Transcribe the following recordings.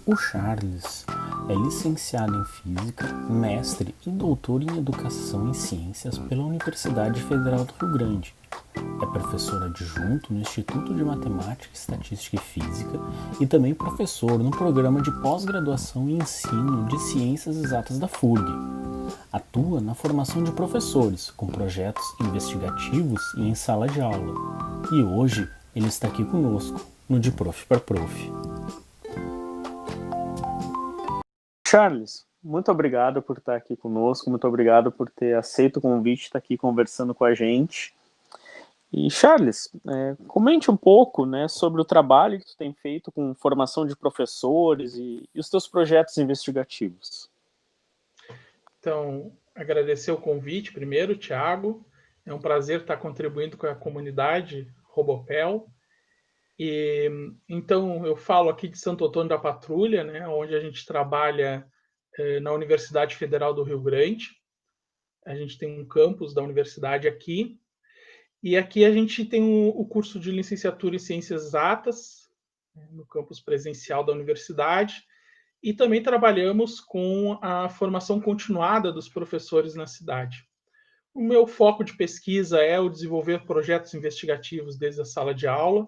O Charles é licenciado em Física, mestre e doutor em Educação em Ciências pela Universidade Federal do Rio Grande. É professor adjunto no Instituto de Matemática, Estatística e Física e também professor no programa de pós-graduação e ensino de Ciências Exatas da FURG. Atua na formação de professores, com projetos investigativos e em sala de aula. E hoje ele está aqui conosco, no De Prof para Prof. Charles, muito obrigado por estar aqui conosco, muito obrigado por ter aceito o convite de estar aqui conversando com a gente. E Charles, comente um pouco, né, sobre o trabalho que tu tem feito com formação de professores e os teus projetos investigativos. Então, agradecer o convite primeiro, Thiago. É um prazer estar contribuindo com a comunidade Robopel. E então eu falo aqui de Santo Antônio da Patrulha, né, onde a gente trabalha na Universidade Federal do Rio Grande. A gente tem um campus da universidade aqui. E aqui a gente tem o curso de licenciatura em Ciências Exatas, no campus presencial da universidade. E também trabalhamos com a formação continuada dos professores na cidade. O meu foco de pesquisa é o desenvolver projetos investigativos desde a sala de aula,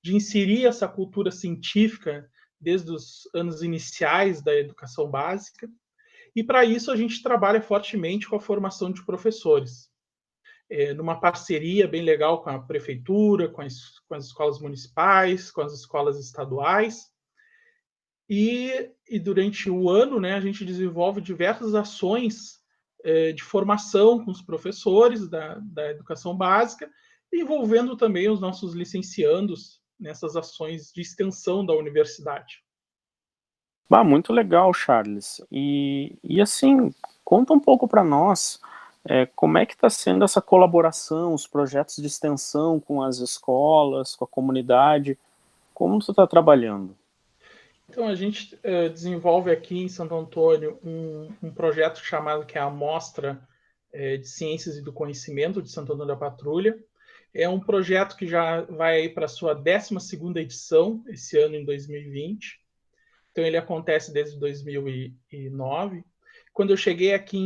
de inserir essa cultura científica desde os anos iniciais da educação básica, e para isso a gente trabalha fortemente com a formação de professores, numa parceria bem legal com a prefeitura, com as escolas municipais, com as escolas estaduais. E durante o ano, né, a gente desenvolve diversas ações de formação com os professores da educação básica, envolvendo também os nossos licenciandos nessas ações de extensão da universidade. Muito legal, Charles. E assim, conta um pouco para nós como é que está sendo essa colaboração, os projetos de extensão com as escolas, com a comunidade, como tu está trabalhando? Então, a gente desenvolve aqui em Santo Antônio um projeto chamado que é a Mostra de Ciências e do Conhecimento de Santo Antônio da Patrulha. É um projeto que já vai para a sua 12ª edição, esse ano em 2020. Então, ele acontece desde 2009. Quando eu cheguei aqui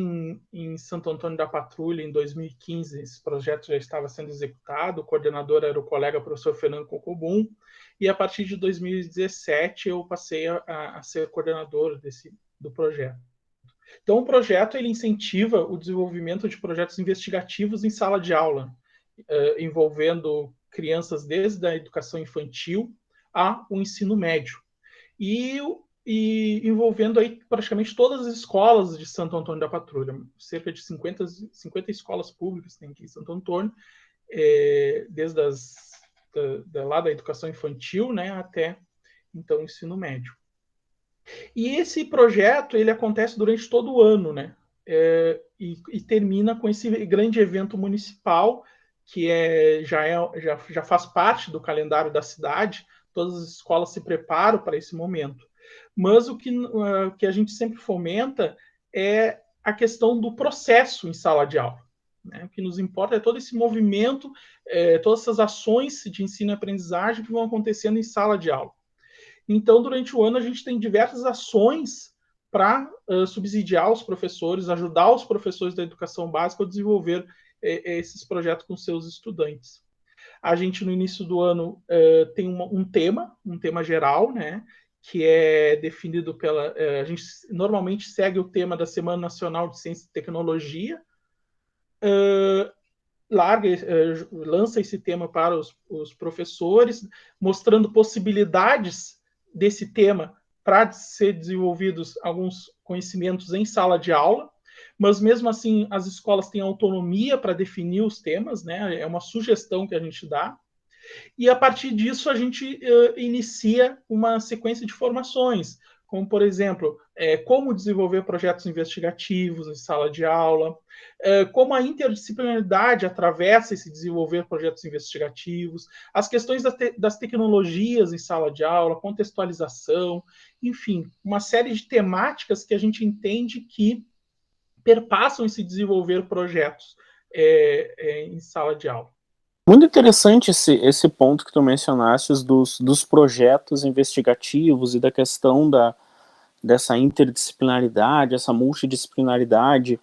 em Santo Antônio da Patrulha, em 2015, esse projeto já estava sendo executado, o coordenador era o colega professor Fernando Cocobum, e a partir de 2017 eu passei a ser coordenador do projeto. Então, o projeto ele incentiva o desenvolvimento de projetos investigativos em sala de aula, envolvendo crianças desde a educação infantil ao ensino médio. E envolvendo aí praticamente todas as escolas de Santo Antônio da Patrulha, cerca de 50 escolas públicas tem aqui em Santo Antônio, desde lá da educação infantil, né, até então o ensino médio. E esse projeto ele acontece durante todo o ano, né, e termina com esse grande evento municipal que já faz parte do calendário da cidade. Todas as escolas se preparam para esse momento. Mas o que a gente sempre fomenta é a questão do processo em sala de aula. Né? O que nos importa é todo esse movimento, todas essas ações de ensino e aprendizagem que vão acontecendo em sala de aula. Então, durante o ano, a gente tem diversas ações para subsidiar os professores, ajudar os professores da educação básica a desenvolver esses projetos com seus estudantes. A gente, no início do ano, tem um tema geral, né, que é definido pela... a gente normalmente segue o tema da Semana Nacional de Ciência e Tecnologia, lança esse tema para os professores, mostrando possibilidades desse tema para ser desenvolvidos alguns conhecimentos em sala de aula, mas mesmo assim as escolas têm autonomia para definir os temas, né? É uma sugestão que a gente dá. E a partir disso a gente inicia uma sequência de formações, como, por exemplo, como desenvolver projetos investigativos em sala de aula, como a interdisciplinaridade atravessa esse desenvolver projetos investigativos, as questões das tecnologias em sala de aula, contextualização, enfim, uma série de temáticas que a gente entende que perpassam esse desenvolver projetos em sala de aula. Muito interessante esse ponto que tu mencionaste dos projetos investigativos e da questão dessa interdisciplinaridade, essa multidisciplinaridade.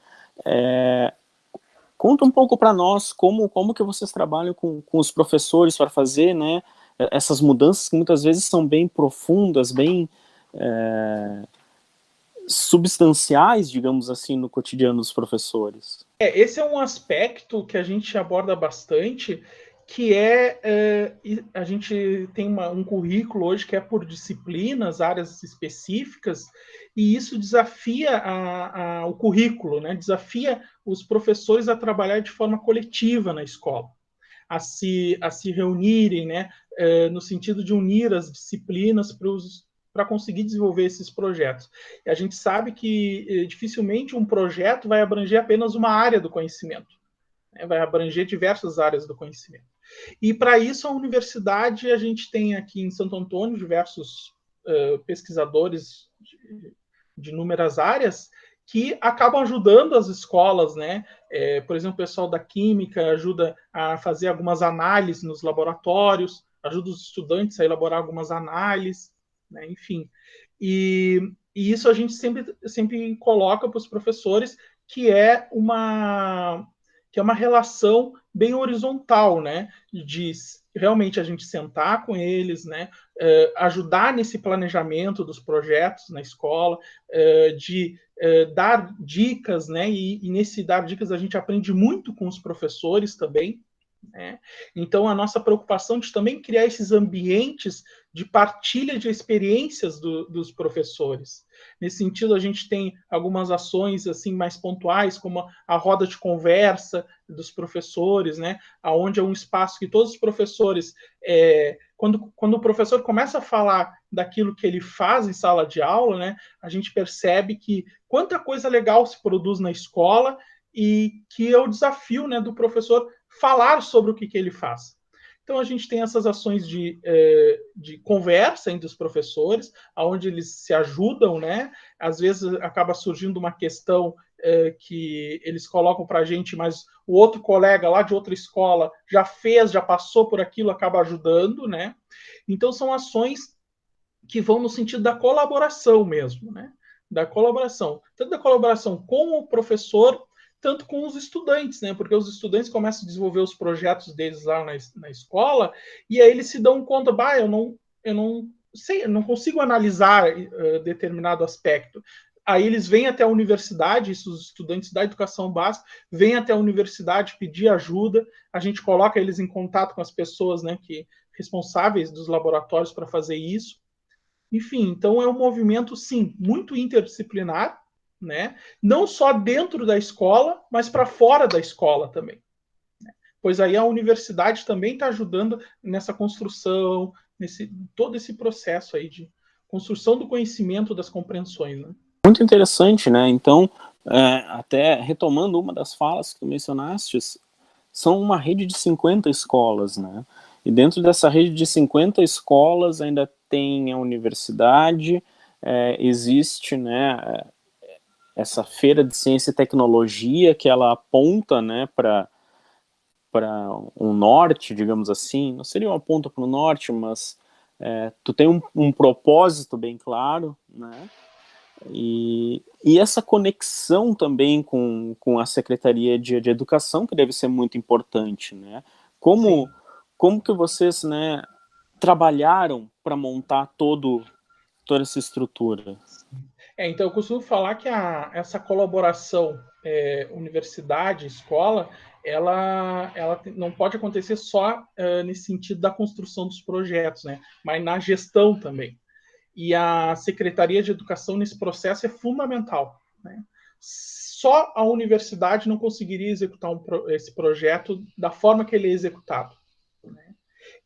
Conta um pouco para nós como que vocês trabalham com os professores para fazer, né, essas mudanças que muitas vezes são bem profundas, bem substanciais, digamos assim, no cotidiano dos professores. Esse é um aspecto que a gente aborda bastante, que a gente tem um currículo hoje que é por disciplinas, áreas específicas, e isso desafia o currículo, né? Desafia os professores a trabalhar de forma coletiva na escola, a se reunirem, né? No sentido de unir as disciplinas para conseguir desenvolver esses projetos. E a gente sabe que dificilmente um projeto vai abranger apenas uma área do conhecimento, né? Vai abranger diversas áreas do conhecimento. E para isso a universidade, a gente tem aqui em Santo Antônio diversos pesquisadores de inúmeras áreas que acabam ajudando as escolas, né? Por exemplo, o pessoal da química ajuda a fazer algumas análises nos laboratórios, ajuda os estudantes a elaborar algumas análises, né? Enfim. E isso a gente sempre coloca para os professores que é uma relação bem horizontal, né? De realmente a gente sentar com eles, né? Ajudar nesse planejamento dos projetos na escola, de dar dicas, né? E nesse dar dicas a gente aprende muito com os professores também, né? Então, a nossa preocupação de também criar esses ambientes de partilha de experiências dos professores. Nesse sentido, a gente tem algumas ações assim mais pontuais, como a roda de conversa dos professores, né? Onde é um espaço que todos os professores, quando o professor começa a falar daquilo que ele faz em sala de aula, né? A gente percebe que quanta coisa legal se produz na escola e que é o desafio, né, do professor falar sobre o que ele faz. Então, a gente tem essas ações de conversa entre os professores, onde eles se ajudam, né? Às vezes acaba surgindo uma questão que eles colocam para a gente, mas o outro colega lá de outra escola já fez, já passou por aquilo, acaba ajudando, né? Então, são ações que vão no sentido da colaboração mesmo, né? Da colaboração. Tanto da colaboração com o professor, tanto com os estudantes, né? Porque os estudantes começam a desenvolver os projetos deles lá na escola e aí eles se dão conta, eu não sei, eu não consigo analisar determinado aspecto. Aí eles vêm até a universidade, os estudantes da educação básica, vêm até a universidade pedir ajuda, a gente coloca eles em contato com as pessoas, né, responsáveis dos laboratórios para fazer isso. Enfim, então é um movimento, sim, muito interdisciplinar, né? Não só dentro da escola, mas para fora da escola também. Pois aí a universidade também está ajudando nessa construção, todo esse processo aí de construção do conhecimento, das compreensões, né? Muito interessante, né? Então, até retomando uma das falas que tu mencionaste, são uma rede de 50 escolas, né? E dentro dessa rede de 50 escolas ainda tem a universidade, existe, né, essa feira de ciência e tecnologia que ela aponta, né, para um norte, digamos assim, não seria uma ponta para o norte, mas tu tem um propósito bem claro, né? E essa conexão também com a Secretaria de Educação, que deve ser muito importante, né? Como que vocês, né, trabalharam para montar toda essa estrutura? Então, eu costumo falar que essa colaboração universidade-escola, ela não pode acontecer só nesse sentido da construção dos projetos, né? Mas na gestão também. E a Secretaria de Educação nesse processo é fundamental, né? Só a universidade não conseguiria executar esse projeto da forma que ele é executado, né?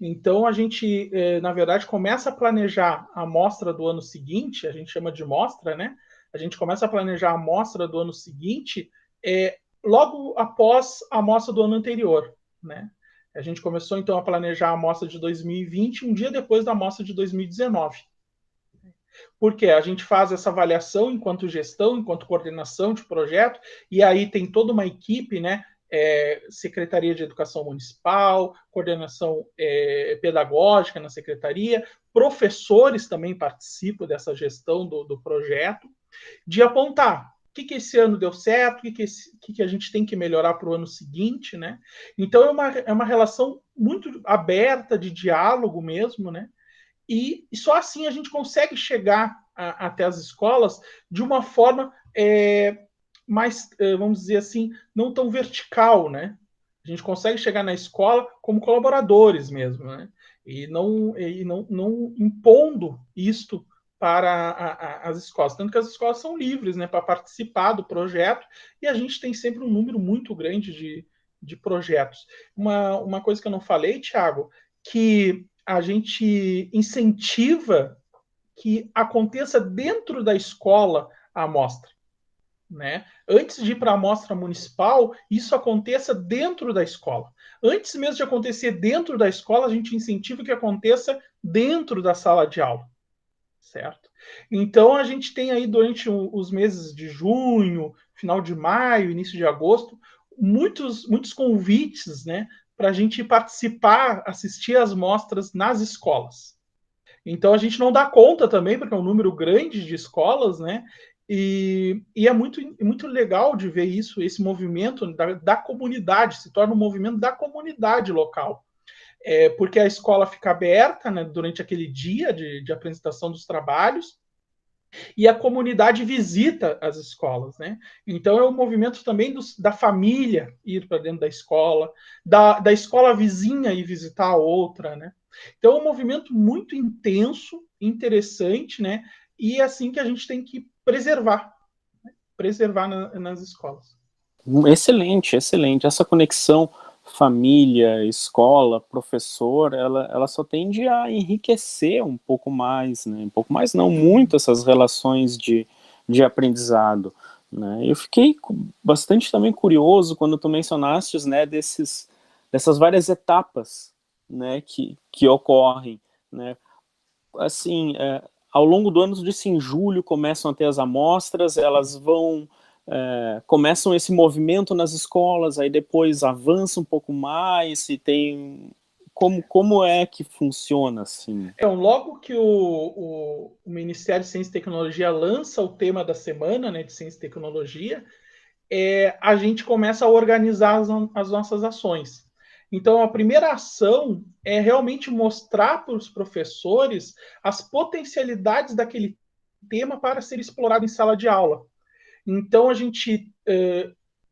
Então, a gente, na verdade, começa a planejar a amostra do ano seguinte, a gente chama de mostra, né? A gente começa a planejar a amostra do ano seguinte logo após a amostra do ano anterior, né? A gente começou, então, a planejar a amostra de 2020, um dia depois da amostra de 2019. Porque a gente faz essa avaliação enquanto gestão, enquanto coordenação de projeto, e aí tem toda uma equipe, né, Secretaria de Educação Municipal, coordenação pedagógica na secretaria, professores também participam dessa gestão do projeto, de apontar o que esse ano deu certo, o que a gente tem que melhorar para o ano seguinte, né? Então é uma relação muito aberta de diálogo mesmo, né? E só assim a gente consegue chegar até as escolas de uma forma mais, vamos dizer assim, não tão vertical, né? A gente consegue chegar na escola como colaboradores mesmo, né? E não impondo isto para as escolas. Tanto que as escolas são livres, né, para participar do projeto, e a gente tem sempre um número muito grande de projetos. Uma coisa que eu não falei, Thiago, que a gente incentiva que aconteça dentro da escola a amostra. Né? Antes de ir para a amostra municipal, isso aconteça dentro da escola. Antes mesmo de acontecer dentro da escola, a gente incentiva que aconteça dentro da sala de aula, certo? Então a gente tem aí durante os meses de junho, final de maio, início de agosto, muitos convites, né, para a gente participar, assistir às mostras nas escolas. Então a gente não dá conta também, porque é um número grande de escolas, né? E é muito legal de ver isso, esse movimento da comunidade, se torna um movimento da comunidade local. Porque a escola fica aberta, né, durante aquele dia de apresentação dos trabalhos, e a comunidade visita as escolas, né? Então é um movimento também da família ir para dentro da escola, da escola vizinha ir visitar a outra, né? Então é um movimento muito intenso, interessante, né? E é assim que a gente tem que preservar nas escolas. Excelente, excelente. Essa conexão família, escola, professor, ela só tende a enriquecer um pouco mais, né? Um pouco mais não, muito essas relações de aprendizado, né? Eu fiquei bastante também curioso quando tu mencionaste, né, dessas várias etapas, né, que ocorrem, né? Assim, ao longo do ano, tu disse em julho começam a ter as amostras, elas vão começam esse movimento nas escolas, aí depois avança um pouco mais e tem... Como é que funciona assim? Logo que o Ministério de Ciência e Tecnologia lança o tema da semana, né, de Ciência e Tecnologia, a gente começa a organizar as nossas ações. Então, a primeira ação é realmente mostrar para os professores as potencialidades daquele tema para ser explorado em sala de aula. Então, a gente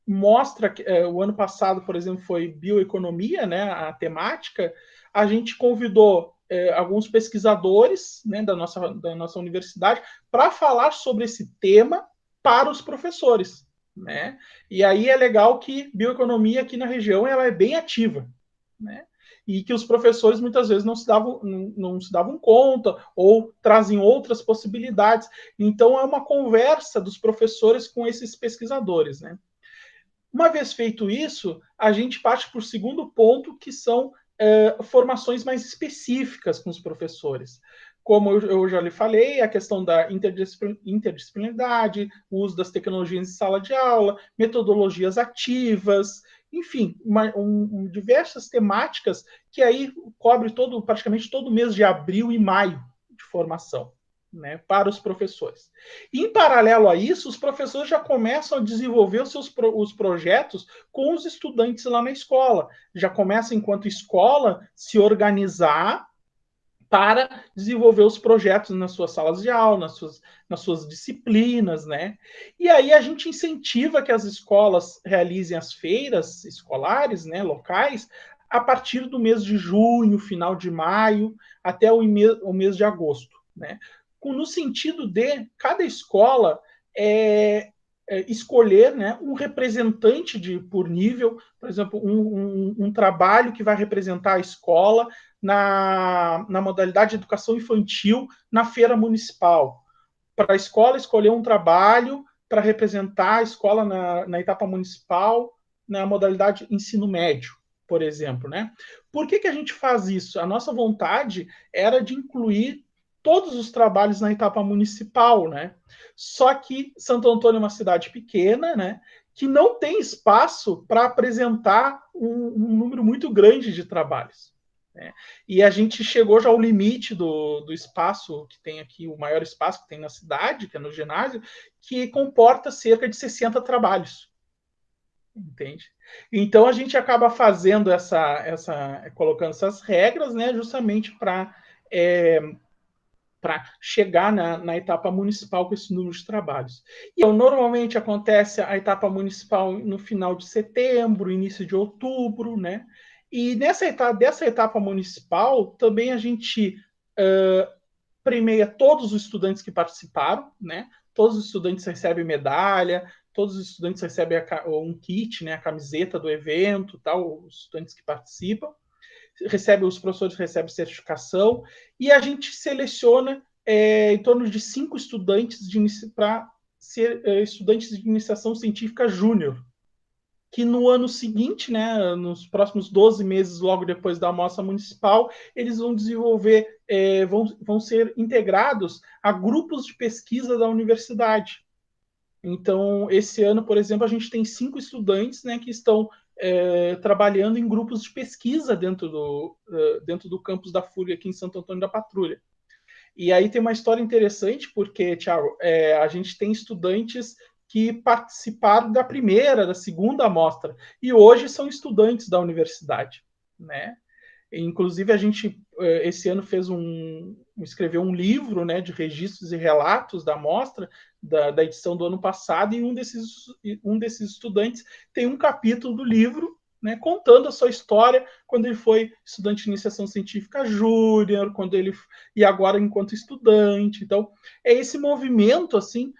mostra que o ano passado, por exemplo, foi bioeconomia, né, a temática. A gente convidou alguns pesquisadores, né, da nossa universidade para falar sobre esse tema para os professores. Né? E aí é legal que bioeconomia aqui na região ela é bem ativa. Né? E que os professores muitas vezes não se davam conta ou trazem outras possibilidades. Então, é uma conversa dos professores com esses pesquisadores. Né? Uma vez feito isso, a gente parte para o segundo ponto, que são formações mais específicas com os professores. Como eu já lhe falei, a questão da interdisciplinaridade, o uso das tecnologias em sala de aula, metodologias ativas, enfim, diversas temáticas que aí cobre praticamente todo o mês de abril e maio de formação. Né, para os professores. Em paralelo a isso, os professores já começam a desenvolver os projetos com os estudantes lá na escola. Já começa, enquanto escola, se organizar para desenvolver os projetos nas suas salas de aula, nas suas disciplinas, né? E aí a gente incentiva que as escolas realizem as feiras escolares, né, locais, a partir do mês de junho, final de maio, até o mês de agosto, né? No sentido de cada escola escolher, né, um representante por nível, por exemplo, um trabalho que vai representar a escola na modalidade de educação infantil na feira municipal. Para a escola escolher um trabalho para representar a escola na etapa municipal na modalidade ensino médio, por exemplo. Né? Por que a gente faz isso? A nossa vontade era de incluir todos os trabalhos na etapa municipal, né? Só que Santo Antônio é uma cidade pequena, né? que não tem espaço para apresentar um número muito grande de trabalhos. Né? E a gente chegou já ao limite do espaço que tem aqui, o maior espaço que tem na cidade, que é no ginásio, que comporta cerca de 60 trabalhos. Entende? Então a gente acaba fazendo colocando essas regras, né, justamente para chegar na etapa municipal com esse número de trabalhos. E normalmente acontece a etapa municipal no final de setembro, início de outubro, né? E dessa etapa municipal também a gente premia todos os estudantes que participaram, né? Todos os estudantes recebem medalha, todos os estudantes recebem um kit, né? A camiseta do evento, tal, os estudantes que participam. Os professores recebem certificação e a gente seleciona em torno de 5 estudantes para ser estudantes de iniciação científica júnior, que no ano seguinte, né, nos próximos 12 meses, logo depois da amostra municipal, eles vão desenvolver, vão ser integrados a grupos de pesquisa da universidade. Então, esse ano, por exemplo, a gente tem 5 estudantes, né, que estão trabalhando em grupos de pesquisa dentro do campus da FURG aqui em Santo Antônio da Patrulha. E aí tem uma história interessante, porque, Thiago, a gente tem estudantes que participaram da primeira, da segunda amostra, e hoje são estudantes da universidade, né? Inclusive, a gente, esse ano, escreveu um livro, né, de registros e relatos da amostra, da edição do ano passado, e um desses estudantes tem um capítulo do livro, né, contando a sua história quando ele foi estudante de iniciação científica júnior, e agora enquanto estudante. Então, é esse movimento assim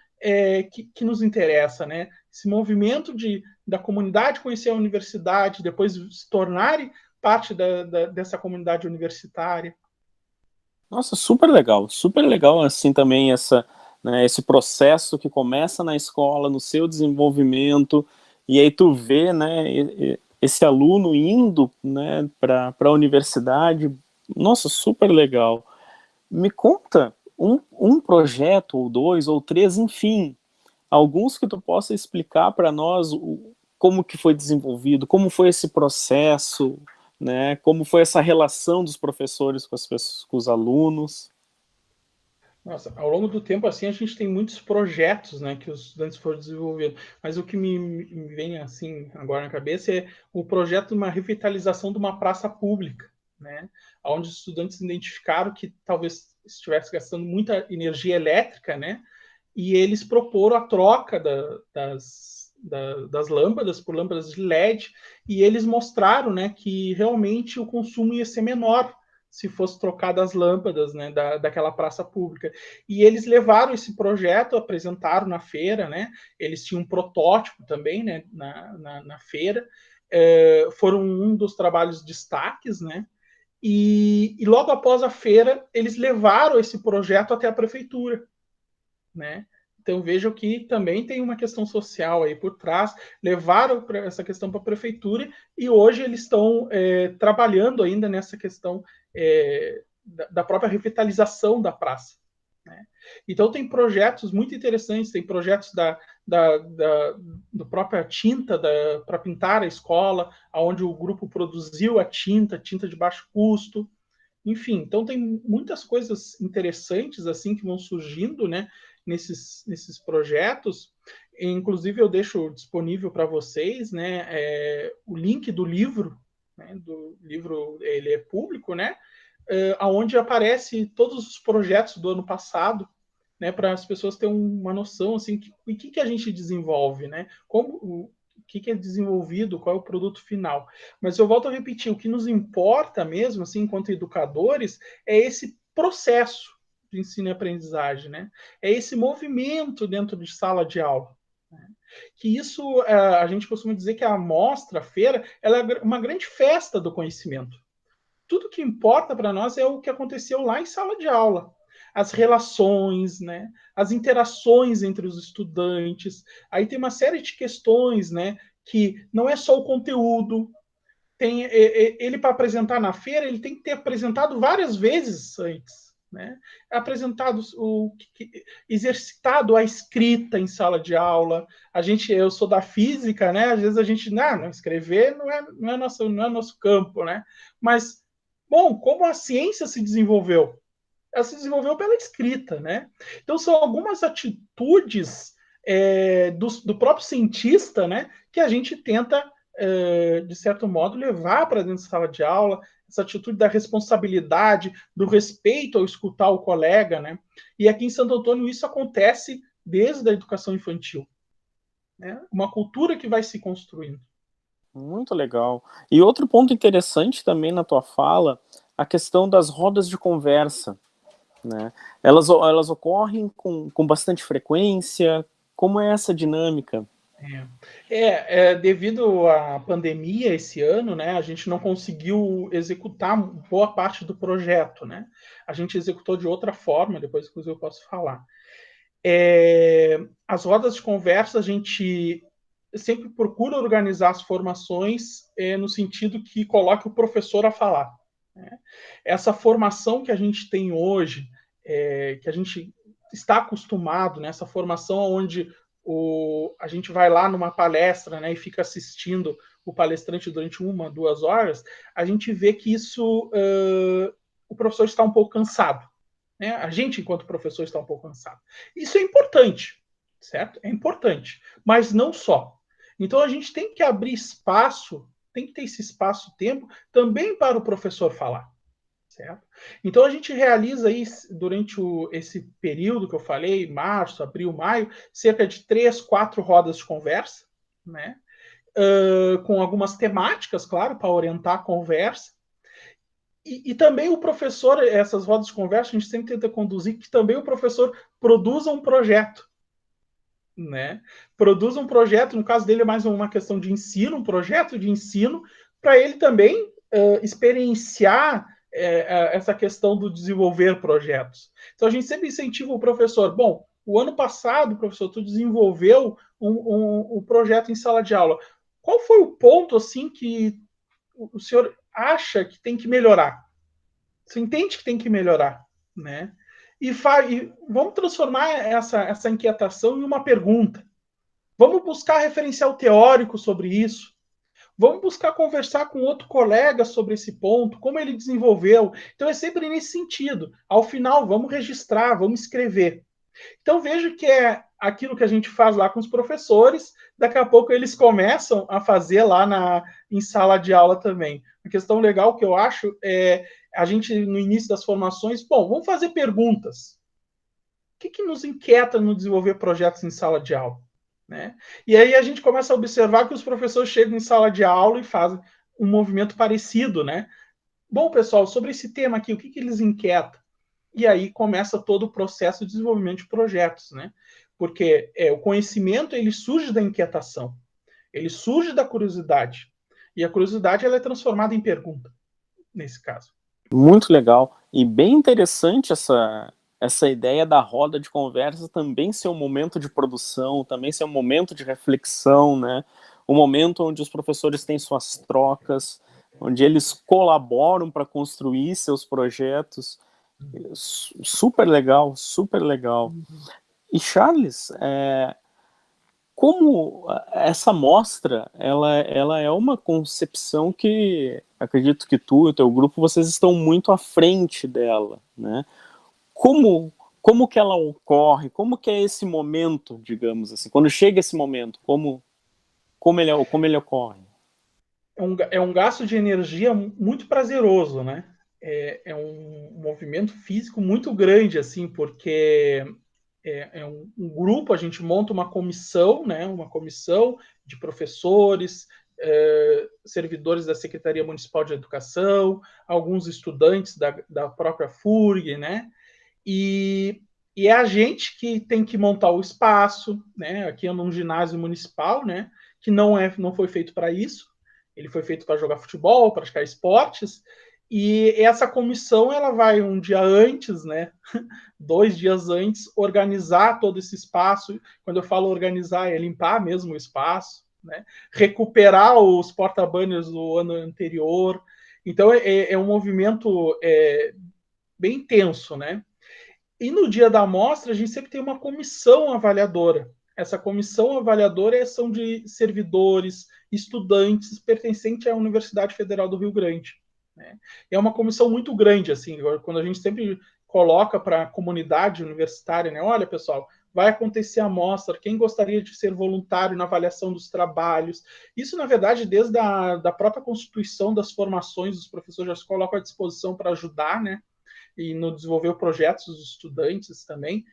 que nos interessa, né? Esse movimento da comunidade conhecer a universidade, depois se tornarem parte dessa comunidade universitária. Nossa, super legal assim também né, esse processo que começa na escola, no seu desenvolvimento, e aí tu vê, né, esse aluno indo, né, para a universidade. Nossa, super legal. Me conta um projeto, ou dois, ou três, enfim, alguns que tu possa explicar para nós como que foi desenvolvido, como foi esse processo, né, como foi essa relação dos professores com os alunos. Nossa, ao longo do tempo, assim, a gente tem muitos projetos, né, que os estudantes foram desenvolvendo, mas o que me vem, assim, agora na cabeça é o projeto de uma revitalização de uma praça pública, né, onde os estudantes identificaram que talvez estivesse gastando muita energia elétrica, né, e eles proporam a troca das lâmpadas por lâmpadas de LED, e eles mostraram, né, que realmente o consumo ia ser menor se fosse trocada as lâmpadas, né, daquela praça pública. E eles levaram esse projeto, apresentaram na feira, né, eles tinham um protótipo também, né, na feira, foram um dos trabalhos destaques, né, e logo após a feira, eles levaram esse projeto até a prefeitura, né. Então vejam que também tem uma questão social aí por trás, levaram essa questão para a prefeitura e hoje eles estão trabalhando ainda nessa questão da própria revitalização da praça. Né? Então tem projetos muito interessantes, tem projetos da própria tinta para pintar a escola, onde o grupo produziu a tinta de baixo custo. Enfim, então tem muitas coisas interessantes assim que vão surgindo, né, nesses projetos. Inclusive eu deixo disponível para vocês, né, o link do livro, né, ele é público, né, onde aparece todos os projetos do ano passado, né, para as pessoas terem uma noção assim, o que a gente desenvolve, né, o que é desenvolvido, qual é o produto final. Mas eu volto a repetir, o que nos importa mesmo, assim, enquanto educadores, é esse processo de ensino e aprendizagem, né? É esse movimento dentro de sala de aula. Né? Que isso, a gente costuma dizer que a amostra, a feira, ela é uma grande festa do conhecimento. Tudo que importa para nós é o que aconteceu lá em sala de aula. As relações, né? As interações entre os estudantes. Aí tem uma série de questões, né? Que não é só o conteúdo. Ele, para apresentar na feira, ele tem que ter apresentado várias vezes antes. né? É apresentado exercitado a escrita em sala de aula. Eu sou da física, né? Às vezes a gente não escrever não é nosso campo, né? Mas bom, como a ciência se desenvolveu? Ela se desenvolveu pela escrita, né? Então são algumas atitudes do próprio cientista, né, que a gente tenta de certo modo levar para dentro da sala de aula, essa atitude da responsabilidade, do respeito ao escutar o colega, né? E aqui em Santo Antônio isso acontece desde a educação infantil, né? Uma cultura que vai se construindo. Muito legal. E outro ponto interessante também na tua fala, a questão das rodas de conversa, né? Elas ocorrem com bastante frequência. Como é essa dinâmica? Devido à pandemia esse ano, né, a gente não conseguiu executar boa parte do projeto, né? A gente executou de outra forma, depois inclusive eu posso falar. As rodas de conversa, a gente sempre procura organizar as formações no sentido que coloque o professor a falar, né? Essa formação que a gente tem hoje, que a gente está acostumado, né, essa formação onde a gente vai lá numa palestra, né, e fica assistindo o palestrante durante 1, 2 horas, a gente vê que isso o professor está um pouco cansado, né? A gente, enquanto professor, está um pouco cansado. Isso é importante, certo? É importante, mas não só. Então a gente tem que abrir espaço, tem que ter esse espaço-tempo também para o professor falar. Certo? Então a gente realiza aí, durante esse período que eu falei, março, abril, maio, cerca de 3, 4 rodas de conversa, né? Com algumas temáticas, claro, para orientar a conversa. E também o professor, essas rodas de conversa, a gente sempre tenta conduzir que também o professor produza um projeto, né? Produza um projeto, no caso dele é mais uma questão de ensino, um projeto de ensino, para ele também experienciar essa questão do desenvolver projetos. Então a gente sempre incentiva o professor. Bom, o ano passado, professor, tu desenvolveu um projeto em sala de aula. Qual foi o ponto assim que o senhor acha que tem que melhorar? Você entende que tem que melhorar, né? E vamos transformar essa inquietação em uma pergunta. Vamos buscar referencial teórico sobre isso. Vamos buscar conversar com outro colega sobre esse ponto, como ele desenvolveu. Então é sempre nesse sentido. Ao final, vamos registrar, vamos escrever. Então vejo que é aquilo que a gente faz lá com os professores, daqui a pouco eles começam a fazer lá em sala de aula também. A questão legal que eu acho é a gente, no início das formações, bom, vamos fazer perguntas. O que nos inquieta no desenvolver projetos em sala de aula? Né? E aí a gente começa a observar que os professores chegam em sala de aula e fazem um movimento parecido, né? Bom, pessoal, sobre esse tema aqui, o que eles inquieta? E aí começa todo o processo de desenvolvimento de projetos, né? Porque o conhecimento, ele surge da inquietação, ele surge da curiosidade, e a curiosidade ela é transformada em pergunta, nesse caso. Muito legal e bem interessante essa ideia da roda de conversa também ser um momento de produção, também ser um momento de reflexão, né? Um momento onde os professores têm suas trocas, onde eles colaboram para construir seus projetos. Super legal, super legal. E Charles, como essa mostra, ela é uma concepção que acredito que tu e o teu grupo, vocês estão muito à frente dela, né? Como que ela ocorre? Como que é esse momento, digamos assim? Quando chega esse momento, como ele ocorre? É um gasto de energia muito prazeroso, né? É um movimento físico muito grande, assim, porque um grupo, a gente monta uma comissão, né? Uma comissão de professores, servidores da Secretaria Municipal de Educação, alguns estudantes da própria FURG, né? E é a gente que tem que montar o espaço, né? Aqui é num ginásio municipal, né? Que não foi feito para isso. Ele foi feito para jogar futebol, praticar esportes. E essa comissão ela vai um dia antes, né? 2 dias antes, organizar todo esse espaço. Quando eu falo organizar, é limpar mesmo o espaço, né? Recuperar os porta-banners do ano anterior. Então, é um movimento bem intenso, né? E no dia da amostra, a gente sempre tem uma comissão avaliadora. Essa comissão avaliadora são de servidores, estudantes pertencentes à Universidade Federal do Rio Grande. Né? É uma comissão muito grande, assim, quando a gente sempre coloca para a comunidade universitária, né? Olha, pessoal, vai acontecer a amostra, quem gostaria de ser voluntário na avaliação dos trabalhos? Isso, na verdade, desde da própria constituição das formações, os professores já se colocam à disposição para ajudar, né? E no desenvolver projetos dos estudantes também.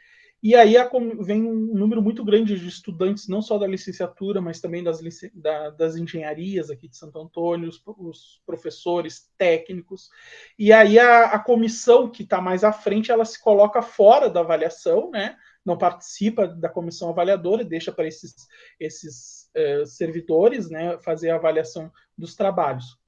E aí vem um número muito grande de estudantes, não só da licenciatura, mas também das engenharias aqui de Santo Antônio, os professores técnicos. E aí a comissão que está mais à frente, ela se coloca fora da avaliação, né? Não participa da comissão avaliadora, deixa para esses servidores, né, fazer a avaliação dos trabalhos.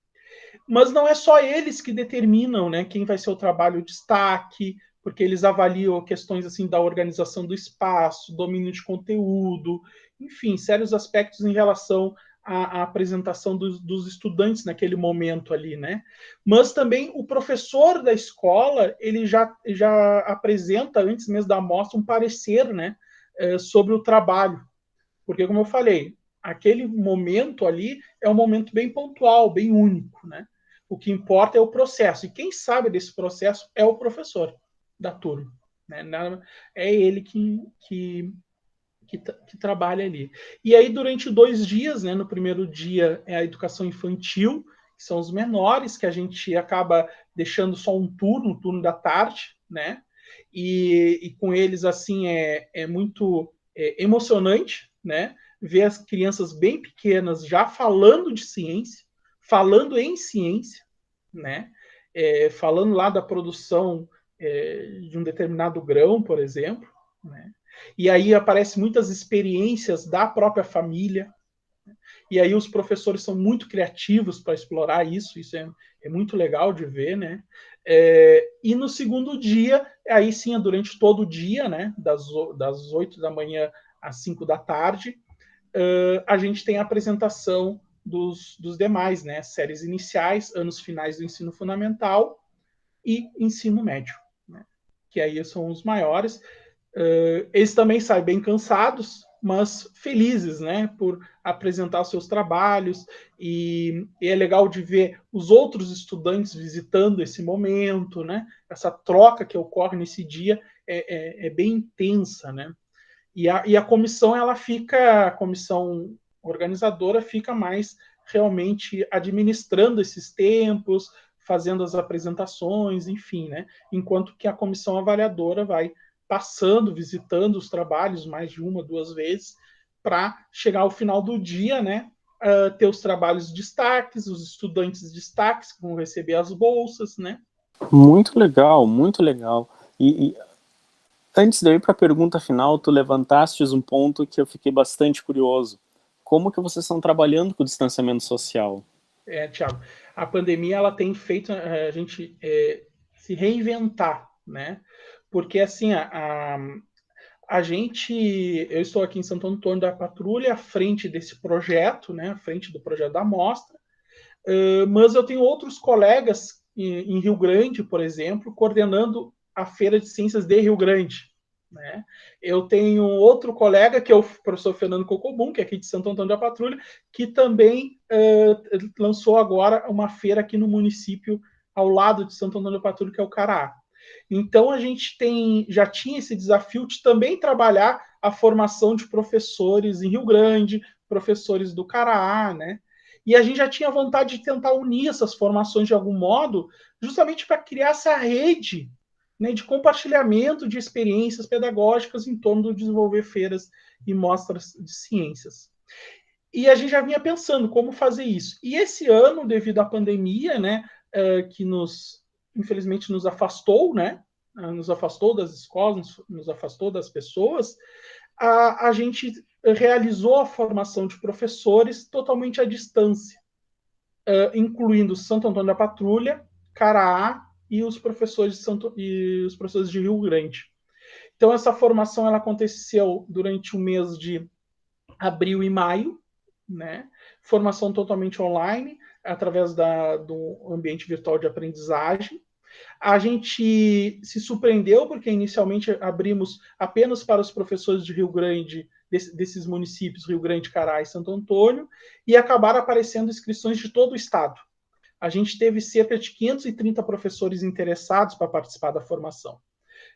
Mas não é só eles que determinam, né, quem vai ser o trabalho destaque, porque eles avaliam questões assim da organização do espaço, domínio de conteúdo, enfim, sérios aspectos em relação à apresentação dos estudantes naquele momento ali, né? Mas também o professor da escola, ele já apresenta, antes mesmo da amostra, um parecer, né, sobre o trabalho. Porque, como eu falei, aquele momento ali é um momento bem pontual, bem único, né? O que importa é o processo. E quem sabe desse processo é o professor da turma. Né? É ele que trabalha ali. E aí, durante 2 dias, né, no primeiro dia é a educação infantil, que são os menores, que a gente acaba deixando só um turno da tarde, né? E com eles, assim, é muito emocionante, né? Ver as crianças bem pequenas já falando de ciência, falando em ciência, né? Falando lá da produção de um determinado grão, por exemplo, né? E aí aparecem muitas experiências da própria família, e aí os professores são muito criativos para explorar isso é muito legal de ver, né? E no segundo dia, aí sim, durante todo o dia, né? Das 8 da manhã às 5 da tarde, a gente tem a apresentação dos demais, né? Séries iniciais, anos finais do ensino fundamental e ensino médio, né? Que aí são os maiores. Eles também saem bem cansados, mas felizes, né, por apresentar os seus trabalhos, e é legal de ver os outros estudantes visitando esse momento, né, essa troca que ocorre nesse dia é bem intensa, né, e a comissão, a comissão organizadora fica mais realmente administrando esses tempos, fazendo as apresentações, enfim, né, enquanto que a comissão avaliadora vai passando, visitando os trabalhos mais de 1, 2 vezes, para chegar ao final do dia, né, ter os trabalhos destaques, os estudantes destaques que vão receber as bolsas, né? Muito legal, muito legal. E antes de eu ir para a pergunta final, tu levantaste um ponto que eu fiquei bastante curioso. Como que vocês estão trabalhando com o distanciamento social? Tiago, a pandemia ela tem feito a gente se reinventar, né? Porque assim, a gente, eu estou aqui em Santo Antônio da Patrulha, à frente desse projeto, né? À frente do projeto da Mostra, mas eu tenho outros colegas em Rio Grande, por exemplo, coordenando a Feira de Ciências de Rio Grande. Né? Eu tenho outro colega, que é o professor Fernando Cocobum, que é aqui de Santo Antônio da Patrulha, que também lançou agora uma feira aqui no município, ao lado de Santo Antônio da Patrulha, que é o Caraá. Então, a gente já tinha esse desafio de também trabalhar a formação de professores em Rio Grande, professores do Caraá, né? E a gente já tinha vontade de tentar unir essas formações de algum modo, justamente para criar essa rede, né, de compartilhamento de experiências pedagógicas em torno do desenvolver feiras e mostras de ciências. E a gente já vinha pensando como fazer isso. E esse ano, devido à pandemia, né, que infelizmente nos afastou, né, nos afastou das escolas, nos afastou das pessoas, a gente realizou a formação de professores totalmente à distância, incluindo Santo Antônio da Patrulha, Caraá e os professores de Rio Grande. Então, essa formação ela aconteceu durante o mês de abril e maio, né? Formação totalmente online, através do ambiente virtual de aprendizagem. A gente se surpreendeu porque inicialmente abrimos apenas para os professores de Rio Grande, desses municípios, Rio Grande, Cará e Santo Antônio, e acabaram aparecendo inscrições de todo o estado. A gente teve cerca de 530 professores interessados para participar da formação.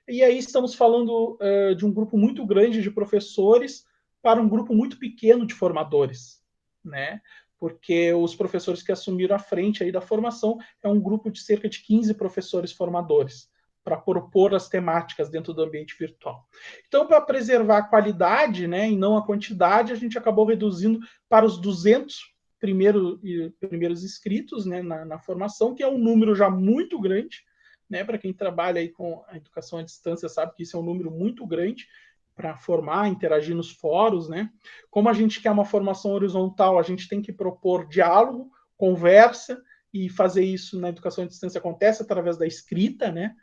E aí estamos falando de um grupo muito grande de professores para um grupo muito pequeno de formadores, né? Porque os professores que assumiram a frente aí da formação é um grupo de cerca de 15 professores formadores para propor as temáticas dentro do ambiente virtual. Então, para preservar a qualidade, né, e não a quantidade, a gente acabou reduzindo para os 200 primeiros inscritos, né, na formação, que é um número já muito grande, né, para quem trabalha aí com a educação à distância sabe que isso é um número muito grande para formar, interagir nos fóruns, né? Como a gente quer uma formação horizontal, a gente tem que propor diálogo, conversa, e fazer isso na educação à distância acontece através da escrita, né?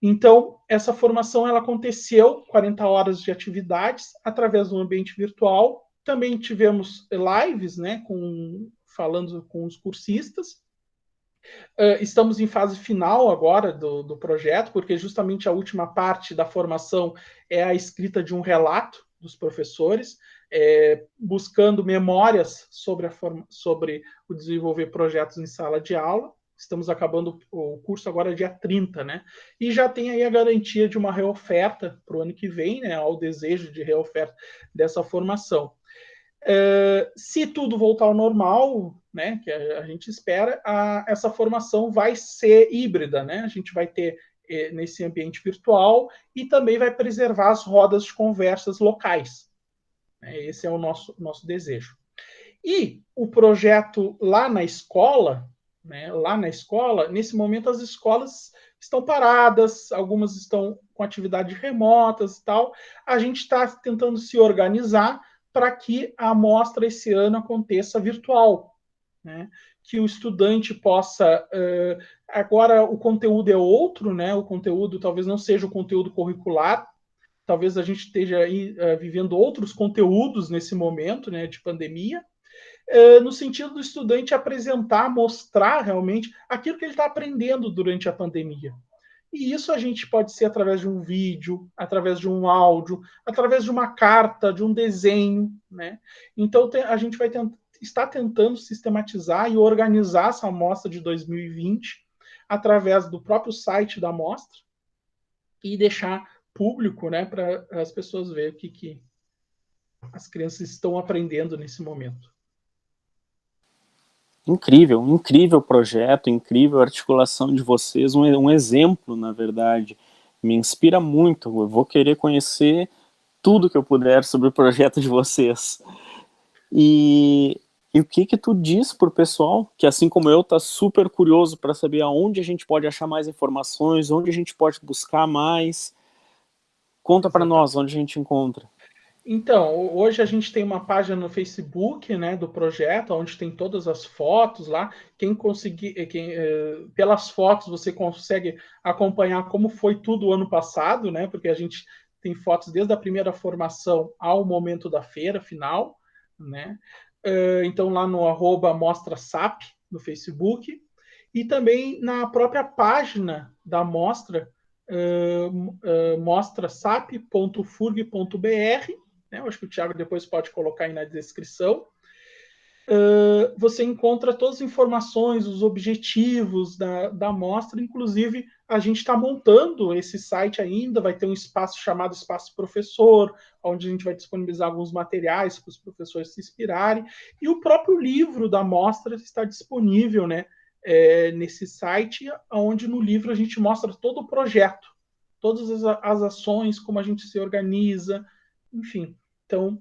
Então, essa formação ela aconteceu, 40 horas de atividades, através do ambiente virtual. Também tivemos lives, né, falando com os cursistas. Estamos em fase final agora do projeto, porque justamente a última parte da formação é a escrita de um relato dos professores, buscando memórias sobre o desenvolver projetos em sala de aula. Estamos acabando o curso agora dia 30, né? E já tem aí a garantia de uma reoferta para o ano que vem, né? Ao desejo de reoferta dessa formação. Se tudo voltar ao normal, né, que a gente espera, essa formação vai ser híbrida, né? A gente vai ter nesse ambiente virtual e também vai preservar as rodas de conversas locais. Esse é o nosso desejo. E o projeto lá na escola, né, nesse momento as escolas estão paradas, algumas estão com atividades remotas e tal. A gente está tentando se organizar para que a amostra esse ano aconteça virtual, né? Que o estudante possa... agora o conteúdo é outro, né? O conteúdo talvez não seja o conteúdo curricular, talvez a gente esteja aí vivendo outros conteúdos nesse momento, né, de pandemia, no sentido do estudante apresentar, mostrar realmente aquilo que ele está aprendendo durante a pandemia. E isso a gente pode ser através de um vídeo, através de um áudio, através de uma carta, de um desenho, né? Então a gente vai está tentando sistematizar e organizar essa amostra de 2020 através do próprio site da amostra e deixar público, né, para as pessoas verem o que as crianças estão aprendendo nesse momento. Incrível, incrível projeto, incrível articulação de vocês, um exemplo, na verdade. Me inspira muito, eu vou querer conhecer tudo que eu puder sobre o projeto de vocês. E o que tu diz pro pessoal, que assim como eu, tá super curioso para saber aonde a gente pode achar mais informações, onde a gente pode buscar mais? Conta para nós onde a gente encontra. Então, hoje a gente tem uma página no Facebook, né, do projeto, onde tem todas as fotos lá. Quem conseguir, pelas fotos você consegue acompanhar como foi tudo o ano passado, né, porque a gente tem fotos desde a primeira formação ao momento da feira final, né. Então lá no @mostrasap no Facebook e também na própria página da mostra, mostrasap.furg.br. Eu acho que o Thiago depois pode colocar aí na descrição. Você encontra todas as informações, os objetivos da amostra, inclusive a gente está montando esse site ainda, vai ter um espaço chamado Espaço Professor, onde a gente vai disponibilizar alguns materiais para os professores se inspirarem, e o próprio livro da amostra está disponível, né, nesse site, onde no livro a gente mostra todo o projeto, todas as ações, como a gente se organiza, enfim. Então,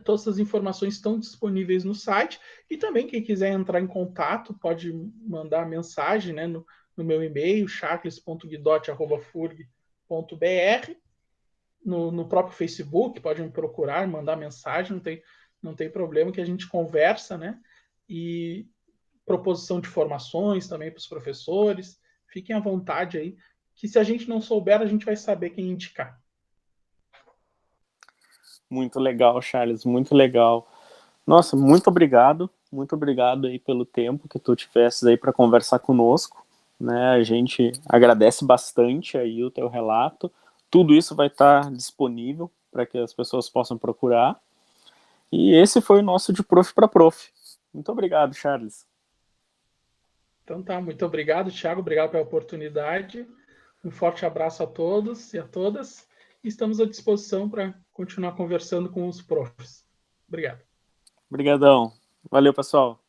todas essas informações estão disponíveis no site e também quem quiser entrar em contato pode mandar mensagem, né, no meu e-mail, charles.guidotti@furg.br, no próprio Facebook, pode me procurar, mandar mensagem, não tem problema que a gente conversa, né, e proposição de formações também para os professores, fiquem à vontade aí, que se a gente não souber, a gente vai saber quem indicar. Muito legal, Charles, muito legal. Nossa, muito obrigado aí pelo tempo que tu tivesses aí para conversar conosco. né? A gente agradece bastante aí o teu relato. Tudo isso vai estar disponível para que as pessoas possam procurar. E esse foi o nosso De Prof para Prof. Muito obrigado, Charles. Então tá, muito obrigado, Thiago, obrigado pela oportunidade. Um forte abraço a todos e a todas. Estamos à disposição para continuar conversando com os profs. Obrigado. Obrigadão. Valeu, pessoal.